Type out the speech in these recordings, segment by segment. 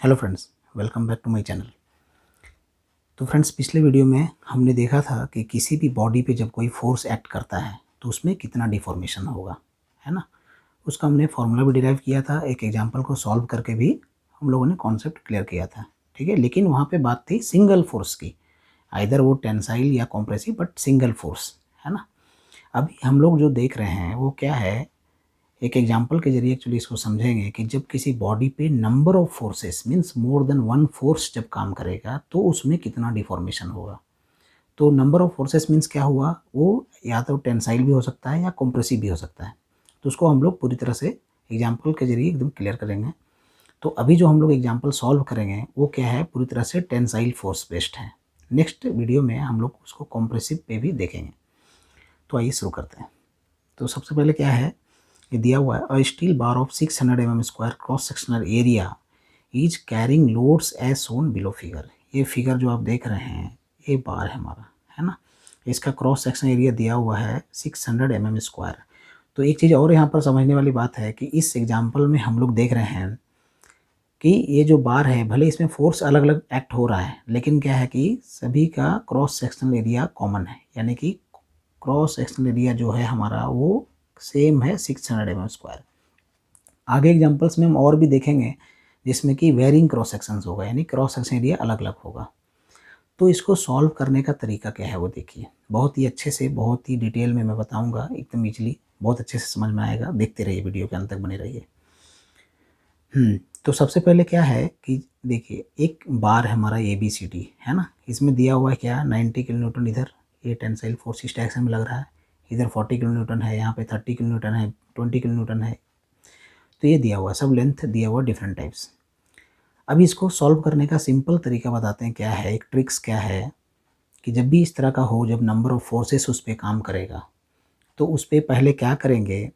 Hello friends, welcome back to my channel. तो friends, पिछले video में हमने देखा था कि किसी भी बॉडी पे जब कोई फोर्स एक्ट करता है तो उसमें कितना डिफॉर्मेशन होगा, है ना। उसका हमने फार्मूला भी डिराइव किया था, एक एग्जांपल को सॉल्व करके भी हम लोगों ने कॉन्सेप्ट क्लियर किया था, ठीक है। लेकिन वहाँ पे बात थी सिंगल फोर्स की, आइदर वो टेंसाइल या कॉम्प्रेसिव, बट सिंगल फोर्स, है ना। अभी हम लोग जो देख रहे हैं वो क्या है, एक एग्जांपल के जरिए एक्चुअली इसको समझेंगे कि जब किसी बॉडी पे number of forces means more than one force जब काम करेगा तो उसमें कितना डिफॉर्मेशन होगा। तो नंबर ऑफ फोर्सेस मींस क्या हुआ, वो या तो टेंसाइल भी हो सकता है या कॉम्प्रेसिव भी हो सकता है। तो उसको हम लोग पूरी तरह से एग्जाम्पल के जरिए एकदम क्लियर करेंगे। तो अभी जो हम लोग एग्जाम्पल सॉल्व करेंगे वो क्या है, पूरी तरह से टेंसाइल फोर्स बेस्ड है। नेक्स्ट वीडियो में हम लोग उसको कॉम्प्रेसिव पे भी देखेंगे। तो आइए शुरू करते हैं। तो सबसे पहले क्या है, ये दिया हुआ है, a steel bar of 600 mm square cross sectional area is carrying loads as shown below figure. ये फिगर जो आप देख रहे हैं ये बार है हमारा, है ना। इसका क्रॉस सेक्शन एरिया दिया हुआ है 600 mm स्क्वायर। तो एक चीज़ और यहाँ पर समझने वाली बात है कि इस एग्जाम्पल में हम लोग देख रहे हैं कि ये जो बार है, भले इसमें फोर्स अलग अलग एक्ट हो रहा है, लेकिन क्या है कि सभी का क्रॉस सेक्शनल एरिया कॉमन है, यानी कि क्रॉस सेक्शनल एरिया जो है हमारा वो सेम है 600 mm स्क्वायर। आगे एग्जांपल्स में हम और भी देखेंगे जिसमें कि वेरिंग क्रॉस सेक्शंस होगा, यानी क्रॉस सेक्शन एरिया अलग अलग होगा। तो इसको सॉल्व करने का तरीका क्या है वो देखिए, बहुत ही अच्छे से, बहुत ही डिटेल में मैं बताऊंगा, एकदम ईजिली, बहुत अच्छे से समझ में आएगा। देखते रहिए, वीडियो के अंत तक बने रहिए। तो सबसे पहले क्या है कि देखिए, एक बार हमारा ABCD है ना, इसमें दिया हुआ है क्या, 90 किलो न्यूटन। इधर ये टेंसाइल फोर्स इस डायरेक्शन में लग रहा है, इधर 40 किलो न्यूटन है, यहाँ पे 30 किलो न्यूटन है, 20 किलो न्यूटन है। तो ये दिया हुआ है, सब लेंथ दिया हुआ डिफरेंट टाइप्स। अभी इसको सॉल्व करने का सिंपल तरीका बताते हैं क्या है, एक ट्रिक्स क्या है कि जब भी इस तरह का हो, जब नंबर ऑफ फोर्सेस उस पर काम करेगा तो उस पर पहले क्या करेंगे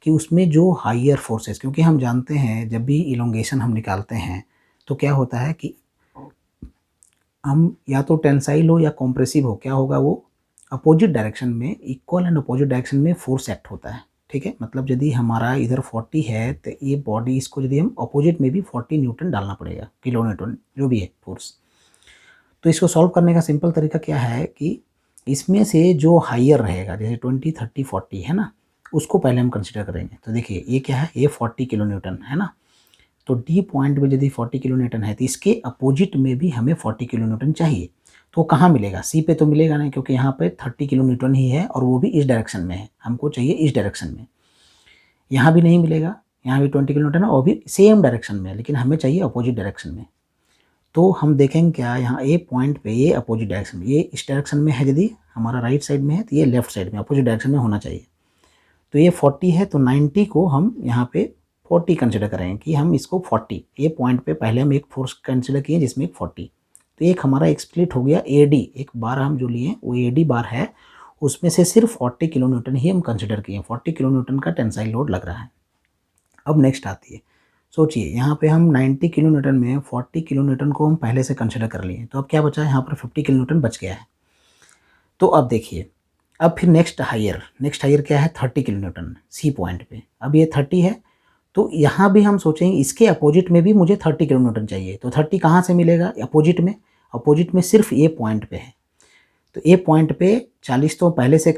कि उसमें जो हायर फोर्सेस, क्योंकि हम जानते हैं जब भी इलोंगेशन हम निकालते हैं तो क्या होता है कि हम या तो टेंसाइल हो या कॉम्प्रेसिव हो, क्या होगा, वो अपोजिट डायरेक्शन में, इक्वल एंड अपोजिट डायरेक्शन में फोर्स एक्ट होता है, ठीक है। मतलब यदि हमारा इधर 40 है तो ये बॉडी, इसको यदि हम अपोजिट में भी 40 न्यूटन डालना पड़ेगा, किलो न्यूटन जो भी है फोर्स। तो इसको सॉल्व करने का सिंपल तरीका क्या है कि इसमें से जो हायर रहेगा, जैसे 20, 30, 40 है ना, उसको पहले हम कंसिडर करेंगे। तो देखिए ये क्या है, ये 40 किलो न्यूटन है ना। तो डी पॉइंट में यदि 40 किलो न्यूटन है तो इसके अपोजिट में भी हमें 40 किलो न्यूटन चाहिए। तो कहाँ मिलेगा, सी पे तो मिलेगा नहीं, क्योंकि यहाँ पे 30 किलो न्यूटन ही है और वो भी इस डायरेक्शन में है, हमको चाहिए इस डायरेक्शन में। यहाँ भी नहीं मिलेगा, यहाँ भी 20 किलो न्यूटन है और भी सेम डायरेक्शन में है, लेकिन हमें चाहिए अपोजिट डायरेक्शन में। तो हम देखेंगे क्या, यहाँ ए पॉइंट पे ये अपोजिट डायरेक्शन में, ये इस डायरेक्शन में है, यदि हमारा राइट साइड में है तो ये लेफ्ट साइड में अपोजिट डायरेक्शन में होना चाहिए। तो ये 40 है, तो 90 को हम यहाँ पे 40 कंसिडर करेंगे कि हम इसको 40, ये पॉइंट पे पहले हम एक फोर्स कंसिडर किए जिसमें एक 40। तो एक हमारा एक स्प्लिट हो गया AD, एक बार हम जो लिए वो AD बार है, उसमें से सिर्फ 40 किलो न्यूटन ही हम कंसिडर किए, 40 किलो न्यूटन का टेंसाइल लोड लग रहा है। अब नेक्स्ट आती है, सोचिए यहाँ पे हम 90 किलो न्यूटन में 40 किलो न्यूटन को हम पहले से कंसिडर कर लिए, तो अब क्या बचा है, यहाँ पर 50 किलो न्यूटन बच गया है। तो अब देखिए, अब फिर नेक्स्ट हायर क्या है, 30 किलो न्यूटन सी पॉइंट पे। अब ये 30 है, तो यहाँ भी हम सोचेंगे इसके अपोजिट में भी मुझे 30 किलो न्यूटन चाहिए। तो 30 कहाँ से मिलेगा, अपोजिट में सिर्फ ए पॉइंट पे है। तो ए पॉइंट पे 40 तो पहले से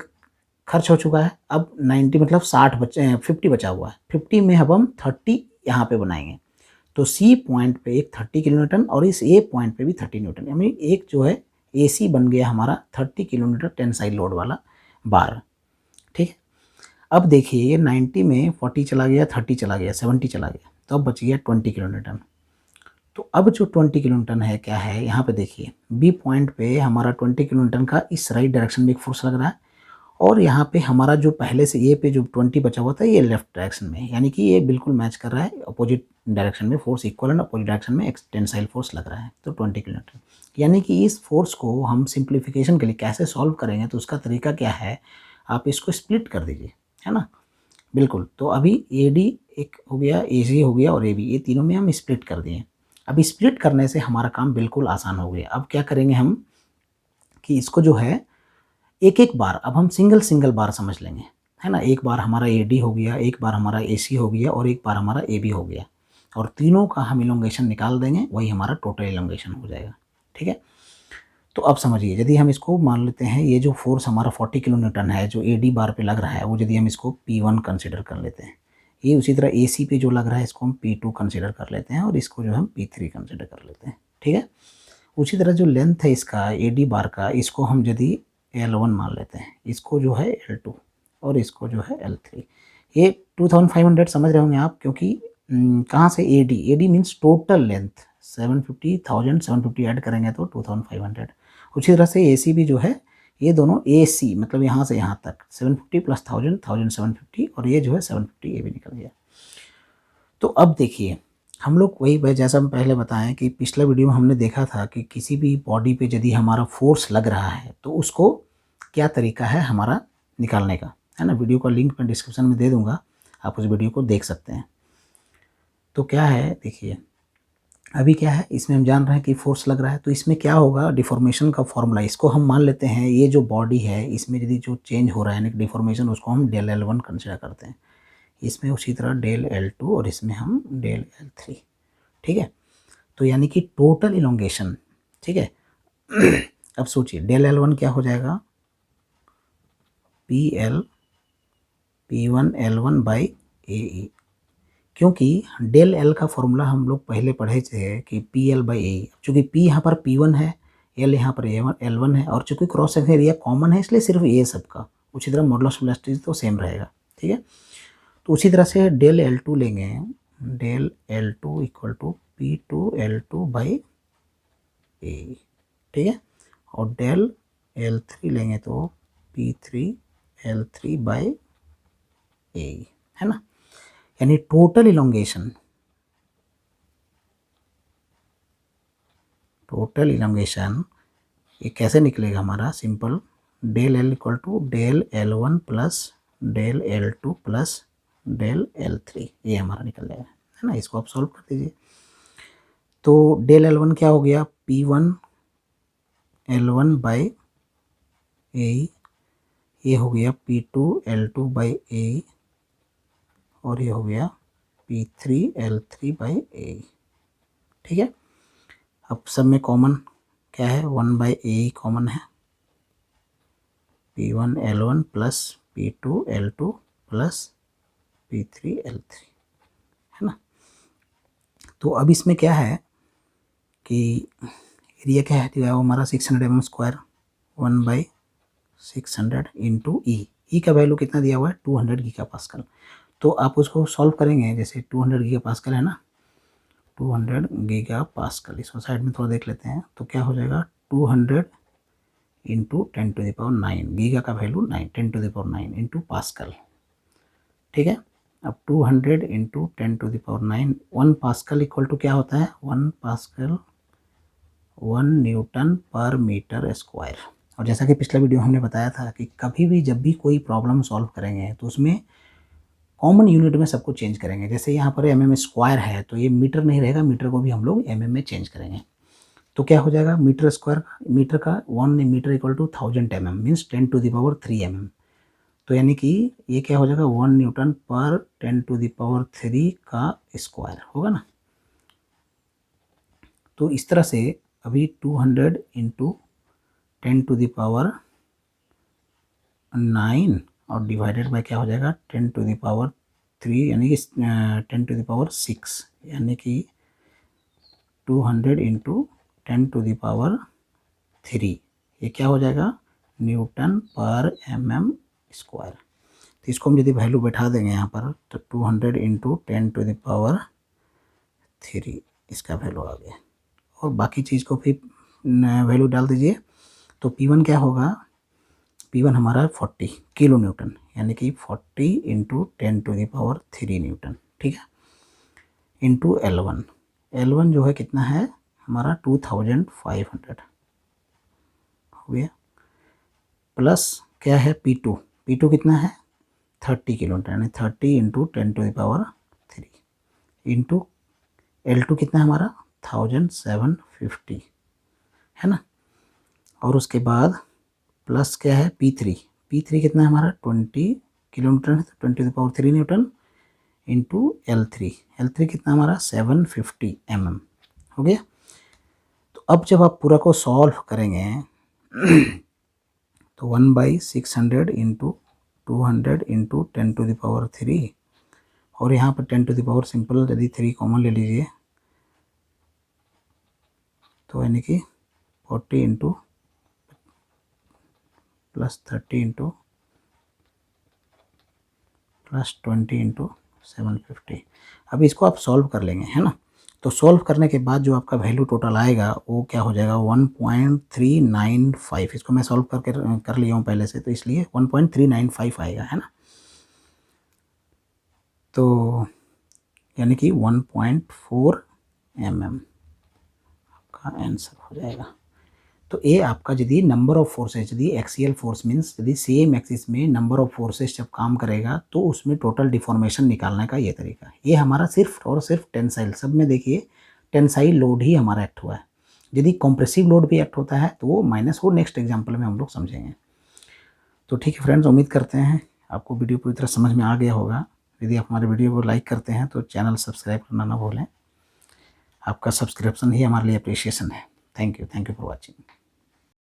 खर्च हो चुका है, अब 90 मतलब 50 बचा हुआ है। 50 में अब हम 30 यहाँ पे बनाएंगे, तो सी पॉइंट पे एक 30 किलो न्यूटन और इस ए पॉइंट पे भी 30 न्यूटन, यानी एक जो है AC बन गया हमारा 30 किलो न्यूटन टेंसाइल लोड वाला बार, ठीक है। अब देखिए ये 90 में 40 चला गया, 30 चला गया, 70 चला गया, तो अब बच गया 20 किलो न्यूटन। तो अब जो 20 किलो न्यूटन है क्या है, यहाँ पे देखिए बी पॉइंट पे हमारा 20 किलो न्यूटन का इस राइट डायरेक्शन में एक फोर्स लग रहा है, और यहाँ पे हमारा जो पहले से ए पे जो 20 बचा हुआ था ये लेफ्ट डायरेक्शन में, यानी कि ये बिल्कुल मैच कर रहा है, अपोजिट डायरेक्शन में force equal and opposite direction में टेंसाइल फोर्स लग रहा है। तो 20 किलो न्यूटन, यानी कि इस फोर्स को हम सिंप्लीफिकेशन के लिए कैसे सॉल्व करेंगे, तो उसका तरीका क्या है, आप इसको स्प्लिट कर दीजिए, है ना, बिल्कुल। तो अभी AD एक हो गया, AC हो गया और AB, ये तीनों में हम स्प्लिट कर दिए। अभी स्प्लिट करने से हमारा काम बिल्कुल आसान हो गया। अब क्या करेंगे हम कि इसको जो है एक एक बार अब हम सिंगल बार समझ लेंगे, है ना। एक बार हमारा AD हो गया, एक बार हमारा AC हो गया और एक बार हमारा AB हो गया। और तीनों का हम इलोंगेशन निकाल देंगे, वही हमारा टोटल इलोंगेशन हो जाएगा। ठीक है, तो अब समझिए, यदि हम इसको मान लेते हैं, ये जो फोर्स हमारा 40 किलो न्यूटन है जो AD बार पे लग रहा है, वो यदि हम इसको P1 कंसिडर कर लेते हैं, ये उसी तरह AC पे जो लग रहा है इसको हम P2 कंसिडर कर लेते हैं, और इसको जो हम P3 कंसिडर कर लेते हैं। ठीक है, उसी तरह जो लेंथ है इसका AD बार का, इसको हम यदि L1 मान लेते हैं, इसको जो है L2 और इसको जो है L3। ये 2500 समझ रहे होंगे आप, क्योंकि कहाँ से AD means total length 750 add करेंगे तो 2500। उसी तरह से AC भी जो है, ये दोनों AC मतलब यहाँ से यहाँ तक 750 प्लस 1000 1750, और ये जो है 750, ये भी निकल गया। तो अब देखिए, हम लोग वही जैसा हम पहले बताएं कि पिछला वीडियो में हमने देखा था कि किसी भी बॉडी पे यदि हमारा फोर्स लग रहा है तो उसको क्या तरीका है हमारा निकालने का, है ना। वीडियो का लिंक मैं डिस्क्रिप्शन में दे दूंगा, आप उस वीडियो को देख सकते हैं। तो क्या है, देखिए अभी क्या है, इसमें हम जान रहे हैं कि फोर्स लग रहा है, तो इसमें क्या होगा, डिफॉर्मेशन का फॉर्मूला, इसको हम मान लेते हैं ये जो बॉडी है इसमें यदि जो चेंज हो रहा है यानी डिफॉर्मेशन, उसको हम डेल L1 कंसिडर करते हैं, इसमें उसी तरह डेल L2 और इसमें हम डेल L3। ठीक है, तो यानी कि टोटल इलोंगेशन। ठीक है, अब सोचिए डेल L1 क्या हो जाएगा, P1 L1 बाई AE, क्योंकि डेल L का फॉर्मूला हम लोग पहले पढ़े थे कि PL बाई AE। चूँकि P यहाँ पर P1 है, L यहाँ पर L1 है, और चूँकि क्रॉस सेक्शन एरिया कॉमन है इसलिए सिर्फ ये सबका, उसी तरह मॉडुलस ऑफ इलास्टिसिटी तो सेम रहेगा। ठीक है, तो उसी तरह से डेल L2 लेंगे, del L2 equal to P2 L2 by AE। ठीक है, और डेल L3 लेंगे तो P3 L3 बाई AE, है ना। यानी टोटल इलोंगेशन ये कैसे निकलेगा हमारा, simple, del L equal to del L1 plus del L2 plus del L3, ये हमारा निकल जाएगा, है ना। इसको आप सॉल्व कर दीजिए, तो डेल L1 क्या हो गया, P1 L1 बाई AE, ये हो गया P2 L2 बाई AE, और ये हो गया P3 L3 बाई AE। ठीक है, अब सब में कॉमन क्या है, 1 बाई AE कॉमन है, P1 L1 plus P2 L2 plus P3 L3, है ना। तो अब इसमें क्या है कि एरिया क्या है दिया है हमारा 600 mm स्क्वायर, 1 बाई 600 इंटू ई का वैल्यू कितना दिया हुआ है, 200 गीगापास्कल। तो आप उसको सॉल्व करेंगे, जैसे 200 गीगापास्कल है ना, 200 गीगापास्कल, इसको साइड में थोड़ा देख लेते हैं, तो क्या हो जाएगा 200 इंटू 10⁹, गीगा का वैल्यू 9, 10⁹ इंटू पास्कल। ठीक है, अब 200 इंटू 10⁹, 1 पास्कल इक्वल टू क्या होता है, 1 पास्कल 1 न्यूटन पर मीटर स्क्वायर। और जैसा कि पिछला वीडियो हमने बताया था कि कभी भी जब भी कोई प्रॉब्लम सॉल्व करेंगे तो उसमें कॉमन यूनिट में सबको चेंज करेंगे। जैसे यहाँ पर mm स्क्वायर है तो ये मीटर नहीं रहेगा, मीटर को भी हम लोग mm में चेंज करेंगे। तो क्या हो जाएगा, मीटर स्क्वायर, मीटर का 1 metre equal to 1000 mm means 10⁻³ mm। तो यानी कि ये क्या हो जाएगा, 1 न्यूटन पर 10⁻³ का स्क्वायर होगा ना। तो इस तरह से अभी 200 इंटू 10⁻9 और डिवाइडेड बाय क्या हो जाएगा 10⁻³ यानी कि 10⁻6, यानी कि 200 इंटू 10⁻3, ये क्या हो जाएगा न्यूटन पर mm स्क्वायर। तो इसको हम यदि वैल्यू बैठा देंगे यहाँ पर तो 200 इंटू 10⁻3 इसका वैल्यू आ गया, और बाकी चीज़ को फिर वैल्यू डाल दीजिए। तो P1 क्या होगा, P1 हमारा 40 किलो न्यूटन, यानी कि 40 इंटू 10⁻3 न्यूटन। ठीक है, इंटू L1 जो है कितना है हमारा 2500 हो गया, प्लस क्या है P2 कितना है 30 किलो न्यूटन, यानी 30 इंटू 10⁻3 इंटू L2 कितना है हमारा 1750, है ना। और उसके बाद प्लस क्या है P3 कितना है हमारा 20 किलो न्यूटन है, तो 10⁻3 न्यूटन इंटू L3, L3 कितना हमारा 750 mm हो गया। तो अब जब आप पूरा को सॉल्व करेंगे तो 1/600 इंटू 200 इंटू 10⁻³ और यहाँ पर 10⁻, सिंपल यदि 3 कॉमन ले लीजिए तो यानी कि 40 इंटू +30 इंटू +20 इंटू 750। अभी इसको आप सॉल्व कर लेंगे, है ना। तो सॉल्व करने के बाद जो आपका वैल्यू टोटल आएगा वो क्या हो जाएगा 1.395। इसको मैं सॉल्व कर लिया हूँ पहले से, तो इसलिए 1.395 आएगा, है ना। तो यानी कि 1.4 mm आपका आंसर हो जाएगा। तो ये आपका यदि नंबर ऑफ फोर्सेज, यदि एक्सियल फोर्स मीन्स यदि सेम एक्सिस में नंबर ऑफ फोर्सेज जब काम करेगा तो उसमें टोटल डिफॉर्मेशन निकालने का ये तरीका है। ये हमारा सिर्फ और सिर्फ टेंसाइल, सब में देखिए टेंसाइल लोड ही हमारा एक्ट हुआ है। यदि कॉम्प्रेसिव लोड भी एक्ट होता है तो वो माइनस, वो नेक्स्ट एग्जाम्पल में हम लोग समझेंगे। तो ठीक है फ्रेंड्स, उम्मीद करते हैं आपको वीडियो पूरी तरह समझ में आ गया होगा। यदि आप हमारे वीडियो को लाइक करते हैं तो चैनल सब्सक्राइब करना ना भूलें। आपका सब्सक्रिप्शन ही हमारे लिए अप्रिशिएशन है। Thank you for watching.